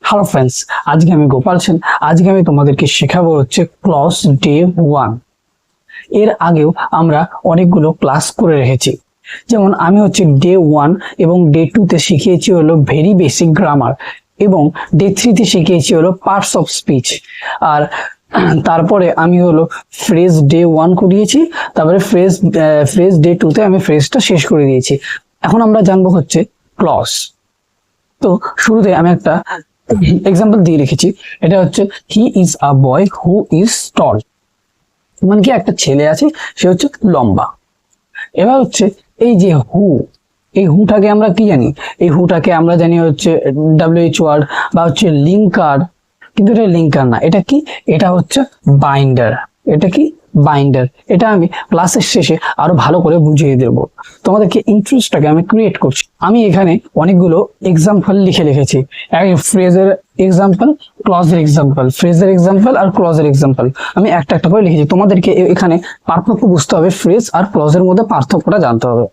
Hello friends, আজকে আমি গোপাল সেন। আজকে আমি তোমাদেরকে শেখাবো হচ্ছে ক্লজ ডে 1। এর আগেও আমরা অনেকগুলো ক্লাস করে রেখেছি। যেমন আমি হচ্ছে ডে 1 এবং ডে 2 তে শিখিয়েছি হলো ভেরি বেসিক গ্রামার, এবং ডে 3 তে শিখিয়েছি হলো পার্টস অফ স্পিচ। আর তারপরে আমি হলো ফ্রেজ ডে 1 করিয়েছি, তারপরে ফ্রেজ ডে 2 তে আমি ফ্রেজটা শেষ করে দিয়েছি। এখন আমরা জানবো হচ্ছে ক্লজ। তো শুরুতে আমি একটা এক্সাম্পল দিয়ে রেখেছি। এটা হচ্ছে he is a boy who is tall. মানে কি একটা ছেলে আছে, সে হচ্ছে লম্বা। এবার হচ্ছে এই যে হু, এই হুটাকে আমরা কি জানি? এই হুটাকে আমরা জানি হচ্ছে WH ওয়ার্ড বা হচ্ছে লিঙ্কার, কিন্তু এটা লিঙ্কার না। এটা কি? এটা হচ্ছে বাইন্ডার। এটা কি? বাইন্ডার। এটা আমি ক্লাসের শেষে আরো ভালো করে বুঝিয়ে দেব। তোমাদেরকে ইন্টারেস্টটাকে আমি ক্রিয়েট করছি। আমি এখানে অনেকগুলো এক্সাম্পল লিখে রেখেছি। ফ্রেজের এক্সাম্পল, ক্লজের এক্সাম্পল, ফ্রেজের এক্সাম্পল আর ক্লজের এক্সাম্পল আমি একটা একটা করে লিখেছি। তোমাদেরকে এখানে পার্থক্য বুঝতে হবে, ফ্রেজ আর ক্লজের মধ্যে পার্থক্যটা জানতে হবে।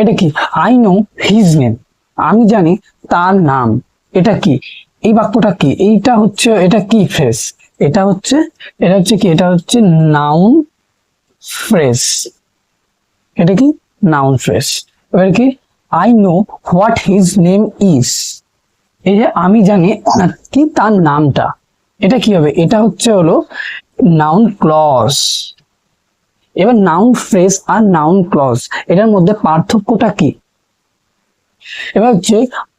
এটা কি? আই নো হিজ নেম, আমি জানি তার নাম। এটা কি? এই বাক্যটা কি? এইটা হচ্ছে, এটা কি ফ্রেজ? এটা হচ্ছে কি? এটা হচ্ছে নাউন ফ্রেজ। এটা কি? Noun phrase. এবার কি? I know what his name is, এই যে আমি জানি কি তার নামটা। এটা কি হবে? এটা হচ্ছে হলো নাউন ক্লজ। এবার নাউন ফ্রেজ আর নাউন ক্লজ, এটার মধ্যে পার্থক্যটা কি? এবার হচ্ছে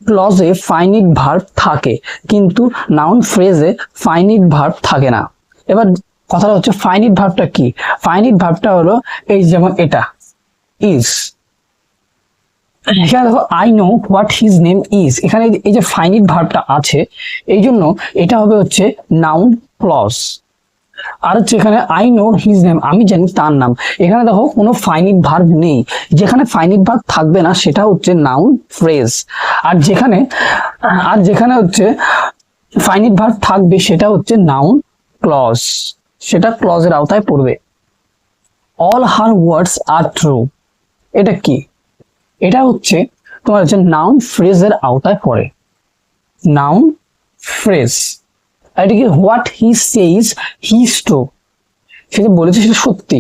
ক্লজে ফাইনিট ভার্ব থাকে, কিন্তু নাউন ফ্রেজে ফাইনিট ভার্ব থাকে না। এবার কথাটা হচ্ছে ফাইনিট ভার্বটা কি? ফাইনিট ভার্বটা হলো এই যেমন এটা ইজ। এখানে দেখো I know what his name is, এখানে এই যে ফাইনিট ভার্বটা আছে, এই জন্য এটা হবে হচ্ছে নাউন ক্লজ। আর হচ্ছে এখানে আই নো হিজ নেম, আমি জানি তার নাম। এখানে দেখো কোনো ফাইনিট ভার্ব নেই। যেখানে ফাইনিট ভার্ব থাকবে না সেটা হচ্ছে নাউন ফ্রেজ, আর যেখানে হচ্ছে ফাইনিট ভার্ব থাকবে সেটা হচ্ছে নাউন ক্লজ, সেটা ক্লজের আওতায় পড়বে। অল হার ওয়ার্ডস আর ট্রু, এটা কি? এটা হচ্ছে তোমার হচ্ছে নাউন ফ্রেজের আওতায় পড়ে, নাউন ফ্রেজ। এটা কি? হোয়াট হি সেইজ হিজ ট্রু, সেটা বলেছে সেটা সত্যি।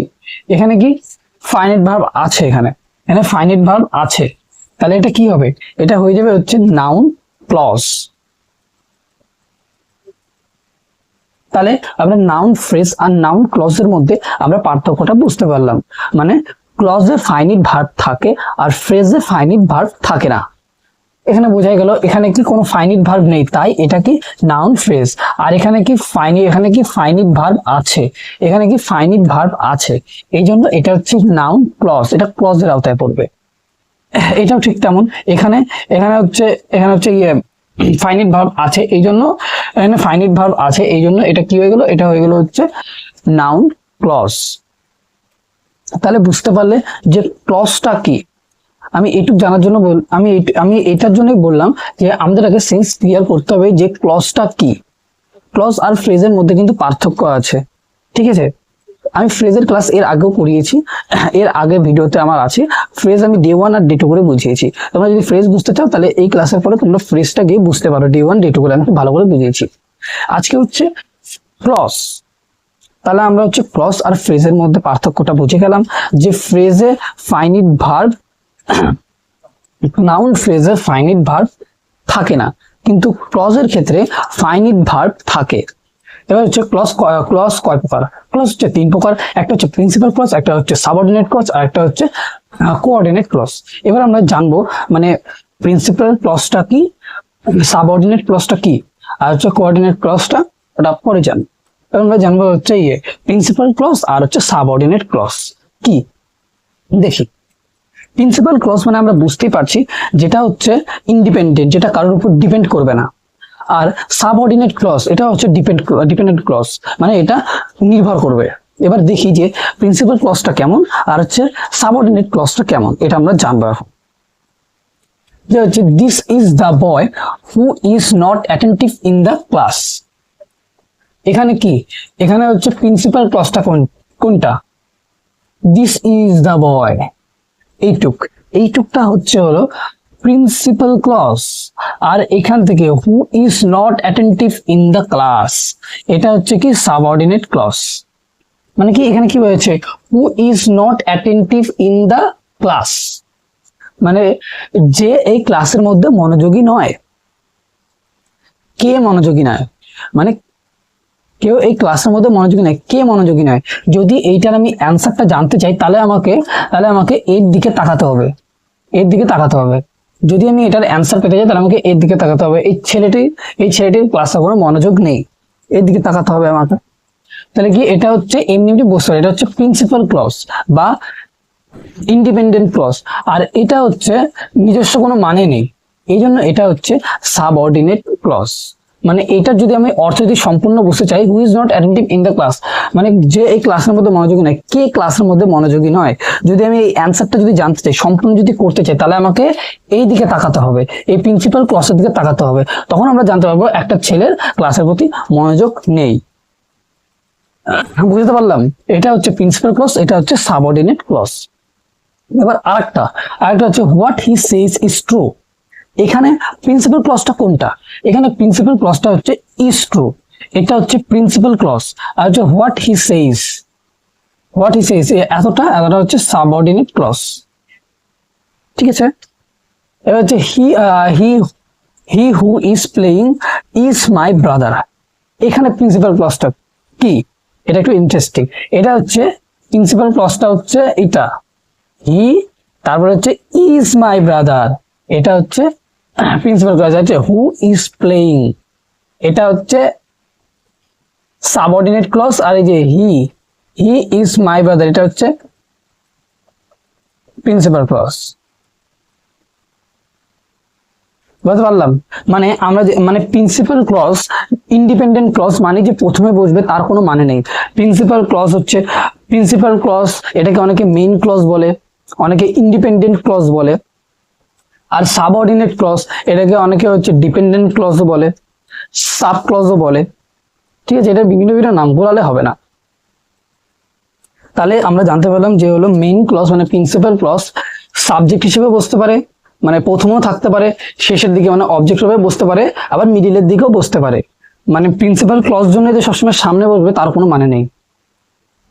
এখানে কি? ফাইনাইট ভার্ব আছে, এখানে ফাইনাইট ভার্ব আছে, তাহলে এটা কি হবে? এটা হয়ে যাবে হচ্ছে নাউন ক্লজ। তাহলে আমরা নাউন ফ্রেজ আর নাউন ক্লজের মধ্যে আমরা পার্থক্যটা বুঝতে পারলাম। মানে ক্লজে ফাইনিট ভার্ব থাকে আর ফ্রেজে ফাইনিট ভার্ব থাকে না। এখানে বোঝাই গেল এখানে কি কোনো ফাইনিট ভার্ব নেই, তাই এটা কি নাউন ফ্রেজ। আর এখানে কি ফাইনিট ভার্ব আছে, এখানে কি ফাইনিট ভার্ব আছে, এই জন্য এটা হচ্ছে নাউন ক্লজ, এটা ক্লজের আওতায় পড়বে। এটাও ঠিক তেমন, এখানে হচ্ছে ফাইনিট ভার্ব আছে, এই জন্য এখানে ফাইনিট ভার্ব আছে, এই জন্য এটা কি হয়ে গেল? এটা হয়ে গেল হচ্ছে নাউন ক্লজ। তাহলে বুঝতে পারলে যে ক্লজটা কি। আমি এইটুকু জানার জন্য আমি এটার জন্যই বললাম যে আমাদের আগে সেন্স ক্লিয়ার করতে হবে যে ক্লজটা কি। ক্লজ আর ফ্রেজের মধ্যে কিন্তু পার্থক্য আছে, ঠিক আছে? আমি ফ্রেজের ক্লাস এর আগেও করিয়েছি, এর আগের ভিডিওতে আমার আছে। ফ্রেজ আমি ডে 1 আর ডে 2 করে বুঝিয়েছি। তোমরা যদি ফ্রেজ বুঝতে চাও তাহলে এই ক্লাসের পরে তোমরা ফ্রেজটা গিয়ে বুঝতে পারো। ডে 1 ডে 2 করে আমি ভালো করে বুঝিয়েছি। আজকে হচ্ছে ক্লজ। তাহলে আমরা হচ্ছে ক্লজ আর ফ্রেজের মধ্যে পার্থক্যটা বুঝে গেলাম যে ফ্রেজে ফাইনিট ভার্ব, নাউন ফ্রেজে ফাইনিট ভার্ব থাকে না, কিন্তু ক্লজের ক্ষেত্রে ফাইনিট ভার্ব থাকে। এবার হচ্ছে ক্লজ কয় প্রকার? ক্লজ হচ্ছে 3 প্রকার। একটা হচ্ছে প্রিন্সিপাল ক্লজ, একটা হচ্ছে সাবঅর্ডিনেট ক্লজ, আর একটা হচ্ছে কোঅর্ডিনেট ক্লজ। এবার আমরা জানবো মানে প্রিন্সিপাল ক্লজটা কি, সাবঅর্ডিনেট ক্লজটা কি, আর হচ্ছে কোঅর্ডিনেট ক্লজটা ওটা পরে জানবো। এবার আমরা জানবো হচ্ছে প্রিন্সিপাল ক্লজ আর হচ্ছে সাবঅর্ডিনেট ক্লজ কি। দেখি, প্রিন্সিপাল ক্লজ মানে আমরা বুঝতেই পারছি যেটা হচ্ছে ইন্ডিপেন্ডেন্ট, যেটা কারোর উপর ডিপেন্ড করবে না। আর সাবঅর্ডিনেট ক্লজ এটা হচ্ছে ডিপেন্ডেন্ট ক্লজ, মানে এটা নির্ভর করবে। এবার দেখি যে প্রিন্সিপাল ক্লজটা কেমন আর হচ্ছে সাবঅর্ডিনেট ক্লজটা কেমন, এটা আমরা জানবো এখন। যে হচ্ছে this is the boy who is not attentive in the class. এখানে কি? এখানে হচ্ছে প্রিন্সিপাল ক্লজটা কোনটা? দিস ইজ দ্য বয়, এইটুকটা হচ্ছে হলো প্রিন্সিপাল ক্লজ। আর এখান থেকে who is not attentive in the class, এটা হচ্ছে কি সাবঅর্ডিনেট ক্লজ। মানে কি এখানে কি হয়েছে, who is not attentive in the class, মানে যে এই ক্লাসের মধ্যে মনোযোগী নয়। কে মনোযোগী নয়, মানে কেউ এই ক্লাসের মধ্যে মনোযোগী নয়, কে মনোযোগী নয়। যদি এইটার আমি অ্যান্সারটা জানতে চাই তাহলে আমাকে এর দিকে তাকাতে হবে, এর দিকে তাকাতে হবে। যদি আমি এটার অ্যান্সার পেতে চাই তাহলে আমাকে এর দিকে তাকাতে হবে। এই ছেলেটির ক্লাসে কোনো মনোযোগ নেই, এর দিকে তাকাতে হবে আমাকে। তাহলে কি এটা হচ্ছে এমনি বুঝতে হবে, এটা হচ্ছে প্রিন্সিপাল ক্লজ বা ইন্ডিপেন্ডেন্ট ক্লজ। আর এটা হচ্ছে নিজস্ব কোনো মানে নেই, এই জন্য এটা হচ্ছে সাবঅর্ডিনেট ক্লজ। মানে এটার যদি আমি অর্থ যদি সম্পূর্ণ বুঝতে চাই, who is not attentive in the class, মানে যে এই ক্লাসের মধ্যে মনোযোগী নয়, কে ক্লাসের মধ্যে মনোযোগী নয়। যদি আমি এই অ্যান্সারটা যদি জানতে চাই, সম্পূর্ণ যদি করতে চাই, তাহলে আমাকে এই দিকে তাকাতে হবে, এই প্রিন্সিপাল ক্লজের দিকে তাকাতে হবে। তখন আমরা জানতে পারবো একটা ছেলের ক্লাসের প্রতি মনোযোগ নেই। বুঝতে পারলাম, এটা হচ্ছে প্রিন্সিপাল ক্লজ, এটা হচ্ছে সাবঅর্ডিনেট ক্লজ। এবার আরেকটা হচ্ছে what he says is true. এখানে প্রিন্সিপাল ক্লজটা কোনটা, এখানে প্রিন্সিপাল ক্লজটা হচ্ছে ইজ ট্রু, এটা হচ্ছে প্রিন্সিপাল ক্লজ। আর হচ্ছে হোয়াট হি সেইস, এতটা হচ্ছে সাবঅর্ডিনেট ক্লজ। ঠিক আছে, এবার হচ্ছে he who is playing is my brother. এখানে প্রিন্সিপাল ক্লজটা কি, এটা একটু ইন্টারেস্টিং। এটা হচ্ছে প্রিন্সিপাল ক্লজটা হচ্ছে এটা হি, তারপরে হচ্ছে ইজ মাই ব্রাদার, এটা হচ্ছে প্রিন্সিপাল ক্লজ। হচ্ছে হু ইজ প্লেইং, এটা হচ্ছে সাবঅর্ডিনেট ক্লজ। আর এই যে হি ইজ মাই ব্রাদার, এটা হচ্ছে প্রিন্সিপাল ক্লজ। বুঝতে পারলাম, মানে আমরা মানে প্রিন্সিপাল ক্লজ ইন্ডিপেন্ডেন্ট ক্লজ মানে যে প্রথমে বসবে তার কোনো মানে নেই। প্রিন্সিপাল ক্লজ এটাকে অনেকে মেইন ক্লজ বলে, অনেকে ইন্ডিপেন্ডেন্ট ক্লজ বলে। আর সাবঅর্ডিনেট ক্লজ এটাকে অনেকে হচ্ছে ডিপেন্ডেন্ট ক্লজও বলে, সাব ক্লজও বলে। ঠিক আছে, এটা বিভিন্ন নাম বলালে হবে না। তাহলে আমরা জানতে পারলাম যে হলো মেইন ক্লজ মানে প্রিন্সিপাল ক্লজ সাবজেক্ট হিসেবে বসতে পারে, মানে প্রথমেও থাকতে পারে, শেষের দিকে মানে অবজেক্ট হিসেবে বসতে পারে, আবার মিডিলের দিকেও বসতে পারে। মানে প্রিন্সিপাল ক্লজ জন্য যে সবসময় সামনে বসবে তার কোনো মানে নেই।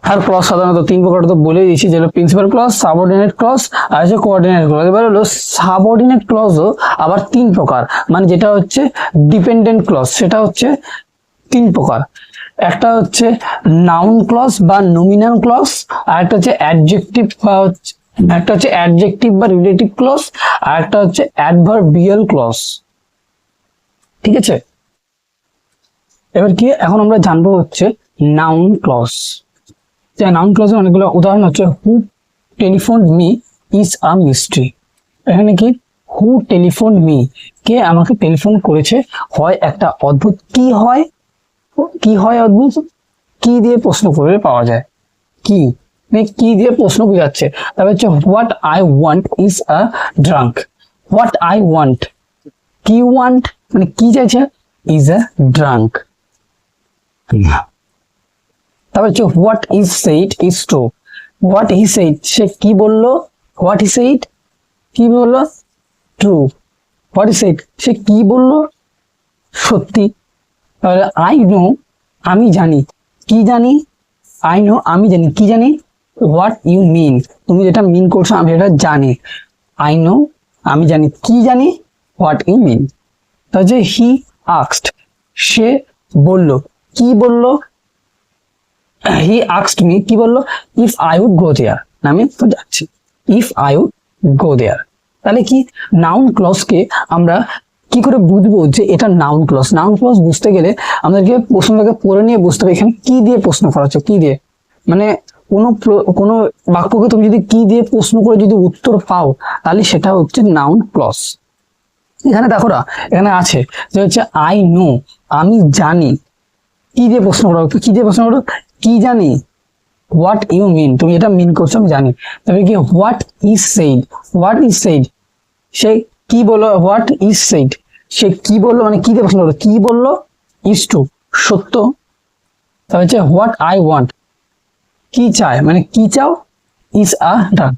আর ক্লজ সাধারণত তিন প্রকার তো বলে দিয়েছি, যেটা প্রিন্সিপাল ক্লজ, সাবঅর্ডিনেট ক্লজ আর হচ্ছে কোঅর্ডিনেট ক্লজ। এবার হলো সাবঅর্ডিনেট ক্লজও আবার তিন প্রকার, মানে যেটা হচ্ছে ডিপেন্ডেন্ট ক্লজ সেটা হচ্ছে তিন প্রকার। একটা হচ্ছে নাউন ক্লজ বা নমিনাল ক্লজ, আর একটা হচ্ছে অ্যাডজেক্টিভ বা রিলেটিভ ক্লজ, আর একটা হচ্ছে অ্যাডভার্বিয়াল ক্লজ। ঠিক আছে, এবার কি এখন আমরা জানবো হচ্ছে নাউন ক্লজ। নাউন ক্লজের অনেকগুলো উদাহরণ হচ্ছে who telephone me is a mystery. এখানে কি হু টেলিফোন মি, কে আমাকে টেলিফোন করেছে, হয় একটা অদ্ভুত, কি হয় অদ্ভুত, কি দিয়ে প্রশ্ন করে পাওয়া যায়, কি দিয়ে প্রশ্ন বোঝাচ্ছে। তারপর হচ্ছে what I want is a drunk, what I want, কি ওয়ান্ট মানে কি চাইছে, ইজ আ ড্রাঙ্ক। তারপর হচ্ছে what is said is true, what he said সে কি বললো, হোয়াট হি সেইড কি বললো, ট্রু, হোয়াট হি সেইড সে কি বললো, সত্যি। তাহলে আই নো আমি জানি, কি জানি, আই নো আমি জানি, কি জানি, হোয়াট ইউ মিন তুমি যেটা মিন করছো আমি এটা জানি, আই নো আমি জানি, কি জানি, হোয়াট ইউ মিন। তাহলে হি আস্কড সে বলল, কি বলল, হি আস্কড মি কি বললো, ইফ আই উড গো দেয়ার, আমি তো যাচ্ছি, ইফ আই উড গো দেয়ার। তাহলে কি নাউন ক্লজকে আমরা কি করে বুঝবো যে এটা নাউন ক্লজ। নাউন ক্লজ বুঝতে গেলে আমাদেরকে প্রশ্নটাকে পড়ে নিয়ে বুঝতে হবে এখানে কি দিয়ে প্রশ্ন করা হচ্ছে, কি দিয়ে মানে কোনো বাক্যকে তুমি যদি কি দিয়ে প্রশ্ন করে যদি উত্তর পাও তাহলে সেটা হচ্ছে নাউন ক্লজ। এখানে দেখো না, এখানে আছে যে হচ্ছে আই নো আমি জানি, কি দিয়ে প্রশ্ন করো, কি দিয়ে প্রশ্ন করো, কি জানি, হোয়াট ইউ মিন তুমি এটা মিন করছো আমি জানি। তবে কি what is said, what is said সে কি বললো, হোয়াট ইজ সেইড সে কি বললো মানে কি দিয়ে প্রশ্ন করলো, কি বললো, ইজ ট্রু সত্য। তবে হচ্ছে হোয়াট আই ওয়ান্ট কি চায় মানে কি চাও, is a drunk.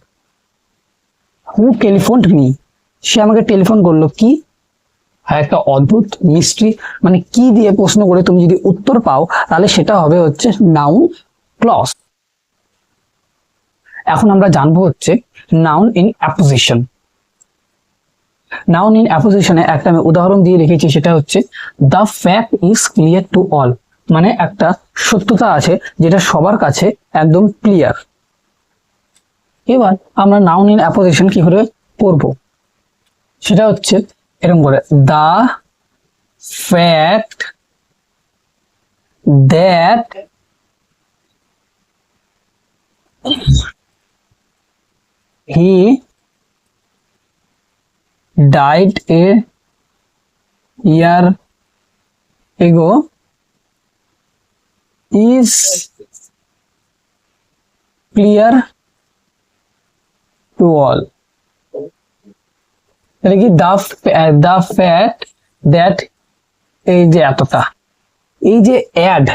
Who telephoned me সে আমাকে টেলিফোন করলো কি, হ্যাঁ একটা অদ্ভুত মিস্ট্রি, মানে কি দিয়ে প্রশ্ন করে তুমি যদি উত্তর পাও তাহলে সেটা হবে হচ্ছে নাউন ক্লজ। এখন আমরা জানবো হচ্ছে noun in apposition. Noun in অ্যাপোজিশনে একটা আমি উদাহরণ দিয়ে রেখেছি, সেটা হচ্ছে the fact is clear to all, মানে একটা সত্যতা আছে যেটা সবার কাছে একদম ক্লিয়ার। এবার আমরা নাউন ইন অ্যাপোজিশন কি করে পড়ব, সেটা হচ্ছে এরকম করে, the fact that he died a year ago is clear to all. মানে কি the fact that, এই যে এতটা, এই যে অ্যাড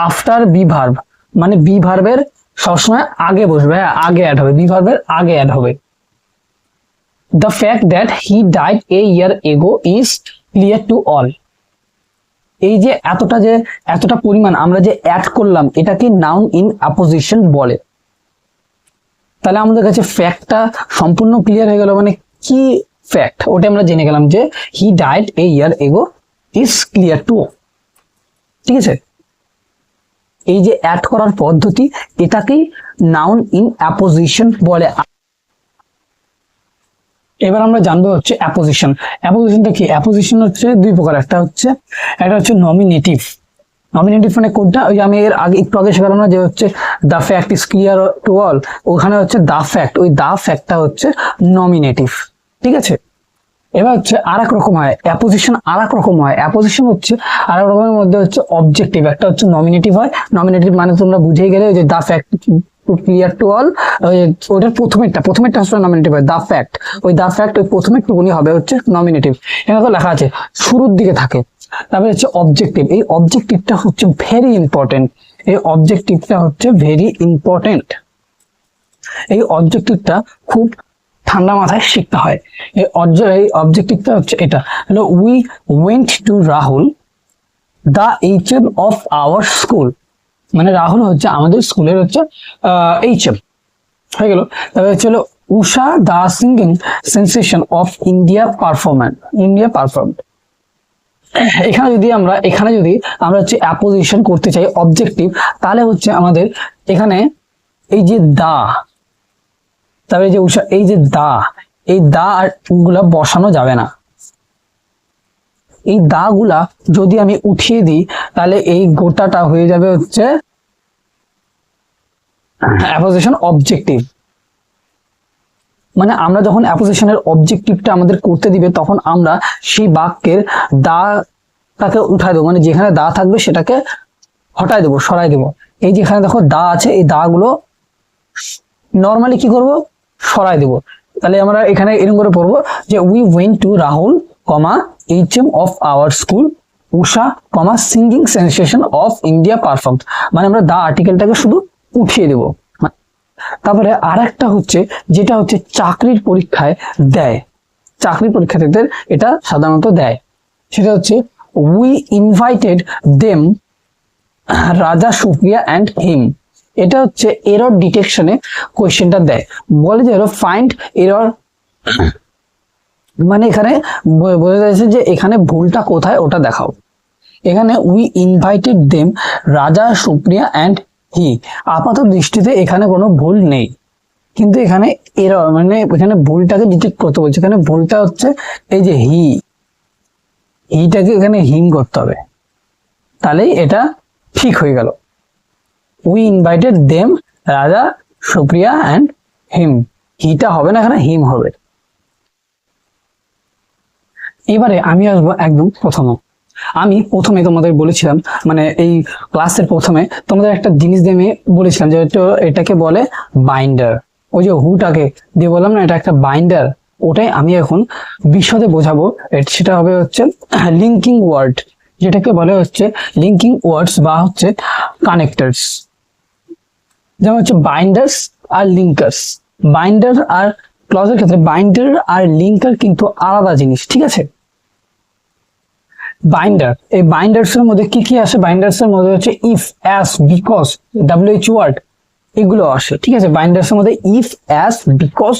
আফটার বি ভার্ব, মানে বি ভার্বের সবসময় আগে বসবে, হ্যাঁ আগে অ্যাড হবে, বি ভার্বের আগে অ্যাড হবে। The fact that he died a year ago is clear to all. এই যে এতটা পরিমাণ আমরা যে অ্যাড করলাম, এটাকে নাউন ইন অ্যাপোজিশন বলে। তাহলে আমাদের কাছে ফ্যাক্টটা সম্পূর্ণ ক্লিয়ার হয়ে গেল, মানে কি ফ্যাক্ট ওটা আমরা জেনে গেলাম যে হি died a year ago is clear to all. ঠিক আছে, এই যে অ্যাড করার পদ্ধতি, এটাকেই নাউন ইন অ্যাপোজিশন বলে। এবার আমরা জানবো হচ্ছে অ্যাপোজিশন। অ্যাপোজিশনটা কি? অ্যাপোজিশন হচ্ছে দুই প্রকার, একটা হচ্ছে নমিনেটিভ। নমিনেটিভ মানে কোনটা, ওই আমি এর আগে একটু আগে শেখালাম না যে হচ্ছে the fact is clear to all, ওখানে হচ্ছে দ্য ফ্যাক্ট, ওই দ্য ফ্যাক্টটা হচ্ছে নমিনেটিভ। ঠিক আছে, এবার হচ্ছে আর এক রকম হয় অ্যাপোজিশন, আর এক রকম হয় অ্যাপোজিশন হচ্ছে আর এক রকমের মধ্যে হচ্ছে অবজেক্টিভ, একটা হচ্ছে নমিনেটিভ হয়। নমিনেটিভ মানে তোমরা বুঝেই গেলে যে the fact clear to all, ওইটার প্রথমেরটা হচ্ছে নমিনেটিভ হয়, দ্য ফ্যাক্ট, ওই দ্য ফ্যাক্ট ওই প্রথমের টুকুনি হবে হচ্ছে নমিনেটিভ। এখানে তো লেখা আছে শুরুর দিকে থাকে। তারপরে হচ্ছে অবজেক্টিভ, এই অবজেক্টিভটা হচ্ছে ভেরি ইম্পর্টেন্ট, এই অবজেক্টিভটা হচ্ছে ভেরি ইম্পর্টেন্ট। এই অবজেক্টিভটা খুব ঠান্ডা মাথায় শিখতে হয়। এই অবজেক্টিভটা হচ্ছে এটা হলো, we went to Rahul the HM of our school, মানে রাহুল হচ্ছে আমাদের স্কুলের হচ্ছে HM হয়ে গেল। তারপরে হচ্ছে হলো Usha the singing sensation of India perform. এখানে যদি আমরা হচ্ছে অ্যাপোজিশন করতে চাই অবজেক্টিভ, তাহলে হচ্ছে আমাদের এখানে এই যে দা, তারপরে যে উষা, এই যে দা, এই দা গুলা বসানো যাবে না। এই দা গুলা যদি আমি উঠিয়ে দিই তাহলে এই গোটাটা হয়ে যাবে হচ্ছে অ্যাপোজিশন অবজেক্টিভ। মানে আমরা যখন অ্যাপোজিশনের অবজেক্টিভটা আমাদের করতে দিবে, তখন আমরা সেই বাক্যের দাটাকে উঠাই দেবো, মানে যেখানে দা থাকবে সেটাকে হটাই দেবো, সরাই দেবো। এই যেখানে দেখো দা আছে, এই দা গুলো নর্মালি কি করব, সরাই দেব। তাহলে আমরা এখানে এরকম করে পড়বো যে we went to Rahul, HM of our school, Usha, singing sensation of India perform. মানে আমরা দা আর্টিকেলটাকে শুধু উঠিয়ে দেব। তারপরে আর একটা হচ্ছে যেটা হচ্ছে চাকরির পরীক্ষায় দেয়, চাকরির পরীক্ষার্থীদের এটা সাধারণত দেয়, সেটা হচ্ছে উই ইনভাইটেড দেম রাজা, সুপ্রিয়া অ্যান্ড হিম। এটা হচ্ছে এরর ডিটেকশনে কোয়েশ্চেনটা দেয়, বলে যে ফাইন্ড এরর, মানে এখানে বোঝা যাচ্ছে যে এখানে ভুলটা কোথায় ওটা দেখাও। এখানে উই ইনভাইটেড দেম রাজা, সুপ্রিয়া অ্যান্ড হি, আপাত দৃষ্টিতে এখানে কোনো ভুল নেই, কিন্তু এখানে এরর মানে এখানে ভুলটাকে ডিটেক্ট করতে বলছে। এখানে ভুলটা হচ্ছে এই যে হিটাকে এখানে হিম করতে হবে, তাহলেই এটা ঠিক হয়ে গেল। উই ইনভাইটেড দেম রাজা, সুপ্রিয়া অ্যান্ড হিম, হিটা হবে না, এখানে হিম হবে। এবারে আমি আসবো একদম আমি প্রথমে তোমাদের বলেছিলাম, মানে এই ক্লাসের প্রথমে তোমাদের একটা জিনিস দিয়ে আমি বলেছিলাম যে এটাকে বলে বাইন্ডার। ওই যে হুটাকে দিয়ে বললাম না, এটা একটা বাইন্ডার, ওটাই আমি এখন বিশদে বোঝাবো। সেটা হবে হচ্ছে লিঙ্কিং ওয়ার্ড, যেটাকে বলে হচ্ছে লিঙ্কিং ওয়ার্ডস বা হচ্ছে কানেক্টরস, যেমন হচ্ছে বাইন্ডার্স আর লিঙ্কার্স। বাইন্ডার আর ক্লজের ক্ষেত্রে বাইন্ডার আর লিঙ্কার কিন্তু আলাদা জিনিস, ঠিক আছে। বাইন্ডার, এই বাইন্ডার্স এর মধ্যে কি কি আসে? বাইন্ডার্স এর মধ্যে হচ্ছে if, as, because, WH word এগুলো আসে, ঠিক আছে। বাইন্ডার্স এর মধ্যে if, as, because,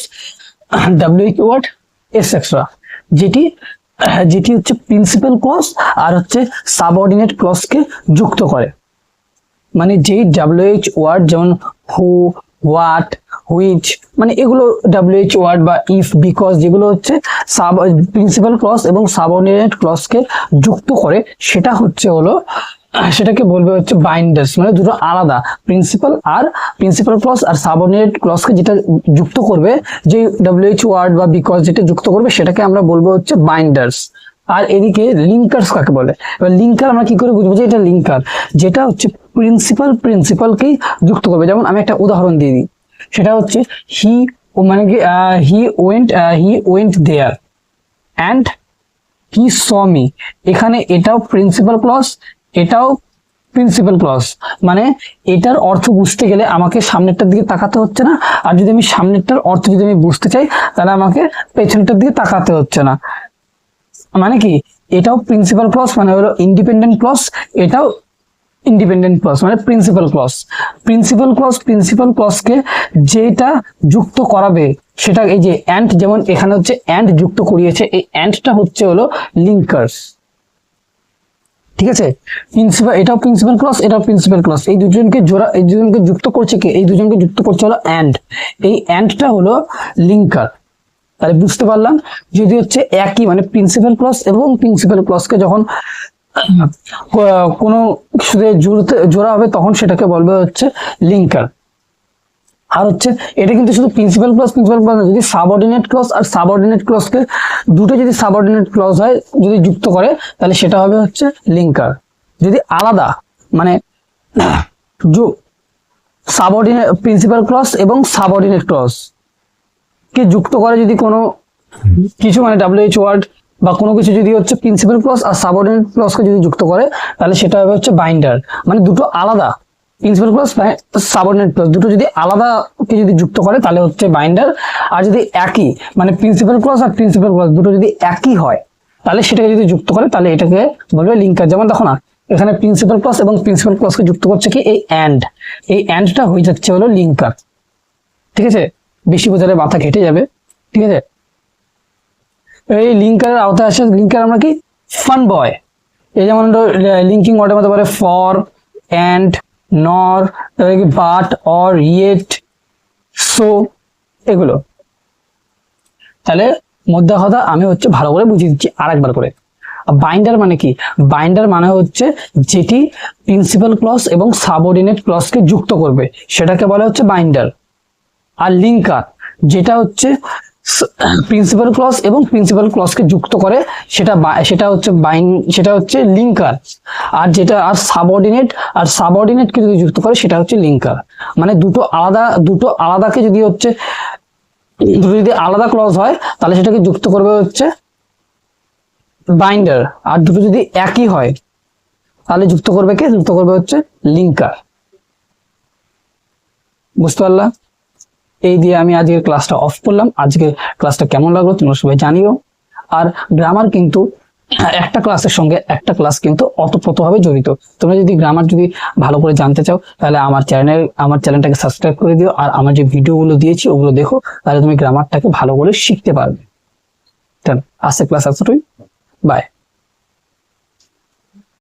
WH word etcetera, যেটি যেটি হচ্ছে প্রিন্সিপাল ক্লজ আর হচ্ছে সাবঅর্ডিনেট ক্লজকে যুক্ত করে। মানে যেই WH ওয়ার্ড যেমন হু, হোয়াট, হুইচ, মানে এগুলো WH ওয়ার্ড বা ইফ, বিকজ যেগুলো হচ্ছে সাব প্রিন্সিপাল ক্লজ এবং সাবঅর্ডিনেট ক্লজকে যুক্ত করে, সেটা হচ্ছে হলো সেটাকে বলবে হচ্ছে বাইন্ডার্স। মানে দুটো আলাদা, প্রিন্সিপাল ক্লজ আর সাবঅর্ডিনেট ক্লজকে যেটা যুক্ত করবে, যে WH ওয়ার্ড বা বিকজ যেটা যুক্ত করবে সেটাকে আমরা বলবো হচ্ছে বাইন্ডার্স। আর এদিকে লিঙ্কার্স কাকে বলে? এবার লিঙ্কার আমরা কি করে বুঝবো যে এটা লিঙ্কার? যেটা হচ্ছে প্রিন্সিপালকেই যুক্ত করবে। যেমন আমি একটা উদাহরণ দিয়ে দিই, সেটা হচ্ছে হি, মানে কি he went there and he saw me. এখানে এটাও প্রিন্সিপাল ক্লজ, এটাও প্রিন্সিপাল ক্লজ। মানে এটার অর্থ বুঝতে গেলে আমাকে সামনেরটার দিকে তাকাতে হচ্ছে না, আর যদি আমি সামনেরটার অর্থ যদি আমি বুঝতে চাই তাহলে আমাকে পেছনটার দিকে তাকাতে হচ্ছে না। মানে কি, এটাও প্রিন্সিপাল ক্লজ মানে হলো ইন্ডিপেন্ডেন্ট ক্লজ, এটাও ইন্ডিপেন্ডেন্ট ক্লজ মানে প্রিন্সিপাল ক্লজ। প্রিন্সিপাল ক্লজকে যেটা যুক্ত করাবে সেটা, এই যে অ্যান্ড, যেমন এখানে হচ্ছে অ্যান্ড যুক্ত করিয়েছে, এই অ্যান্ডটা হচ্ছে হলো লিঙ্কার্স, ঠিক আছে। এটাও প্রিন্সিপাল ক্লজ, এটাও প্রিন্সিপাল ক্লজ, এই দুজনকে যুক্ত করছে কি? এই দুজনকে যুক্ত করছে হলো অ্যান্ড, এই অ্যান্ডটা হলো লিঙ্কার। তাহলে বুঝতে পারলাম, যদি হচ্ছে একই মানে প্রিন্সিপাল ক্লজ এবং প্রিন্সিপাল ক্লজকে যখন কোনো কিছুতে জোড়া হবে তখন সেটাকে বলবে হচ্ছে লিঙ্কার। আর হচ্ছে এটা কিন্তু শুধু প্রিন্সিপাল ক্লজ যদি সাবঅর্ডিনেট ক্লজ আর সাবঅর্ডিনেট ক্লজকে দুটো যদি সাবঅর্ডিনেট ক্লজ হয় যদি যুক্ত করে তাহলে সেটা হবে হচ্ছে লিঙ্কার। যদি আলাদা মানে সাবঅর্ডিনেট প্রিন্সিপাল ক্লজ এবং সাবঅর্ডিনেট ক্লজ কে যুক্ত করে যদি কোনো কিছু মানে WH ওয়ার্ড বা কোনো কিছু যদি হচ্ছে প্রিন্সিপাল ক্লজ আর সাবঅর্ডিনেট ক্লজকে যদি যুক্ত করে তাহলে সেটা হবে হচ্ছে বাইন্ডার। মানে দুটো আলাদা, প্রিন্সিপাল ক্লজ সাবঅর্ডিনেট ক্লজ দুটো যদি আলাদা কে যদি যুক্ত করে তাহলে হচ্ছে বাইন্ডার। আর যদি একই মানে প্রিন্সিপাল ক্লজ আর প্রিন্সিপাল ক্লজ দুটো যদি একই হয় তাহলে সেটাকে যদি যুক্ত করে তাহলে এটাকে বলবে লিঙ্কার। যেমন দেখো না, এখানে প্রিন্সিপাল ক্লজ এবং প্রিন্সিপাল ক্লজকে যুক্ত করছে কি? এই অ্যান্ডটা হয়ে যাচ্ছে হলো লিঙ্কার, ঠিক আছে। বেশি বোঝালে মাথা কেটে যাবে, ঠিক আছে। এই লিঙ্কারের আওতায় আসে, লিঙ্কার আমরা কি ফান বয়, এই যেমন লিঙ্কিং ওয়ার্ডের মধ্যে পারে ফর, অ্যান্ড, নর, বাট, অর, ইয়েট, সো, এগুলো। তাহলে মোদ্দা কথা আমি হচ্ছে ভালো করে বুঝিয়ে দিচ্ছি আরেকবার করে। বাইন্ডার মানে কি? বাইন্ডার মানে হচ্ছে যেটি প্রিন্সিপাল ক্লজ এবং সাবঅর্ডিনেট ক্লজকে যুক্ত করবে সেটাকে বলা হচ্ছে বাইন্ডার। আর লিঙ্কার যেটা হচ্ছে প্রিন্সিপাল ক্লজ এবং প্রিন্সিপাল ক্লজকে যুক্ত করে সেটা হচ্ছে লিঙ্কার। আর যেটা সাবঅর্ডিনেটকে যদি যুক্ত করে সেটা হচ্ছে লিঙ্কার। মানে দুটো আলাদাকে যদি হচ্ছে যদি আলাদা ক্লজ হয় তাহলে সেটাকে যুক্ত করবে হচ্ছে বাইন্ডার, আর দুটো যদি একই হয় তাহলে যুক্ত করবে হচ্ছে লিঙ্কার। বুঝতে পারলাম? এই দিয়ে আমি আজকের ক্লাসটা অফ করলাম। আজকের ক্লাসটা কেমন লাগলো তোমরা সবাই জানিও। আর গ্রামার কিন্তু একটা ক্লাসের সঙ্গে একটা ক্লাস কিন্তু ওতপ্রোতভাবে জড়িত। তোমরা যদি গ্রামার যদি ভালো করে জানতে চাও তাহলে আমার চ্যানেলটাকে সাবস্ক্রাইব করে দিও, আর আমার যে ভিডিওগুলো দিয়েছি ওগুলো দেখো, তাহলে তুমি গ্রামারটাকে ভালো করে শিখতে পারবে। আজকের ক্লাস এতটুকুই, বাই।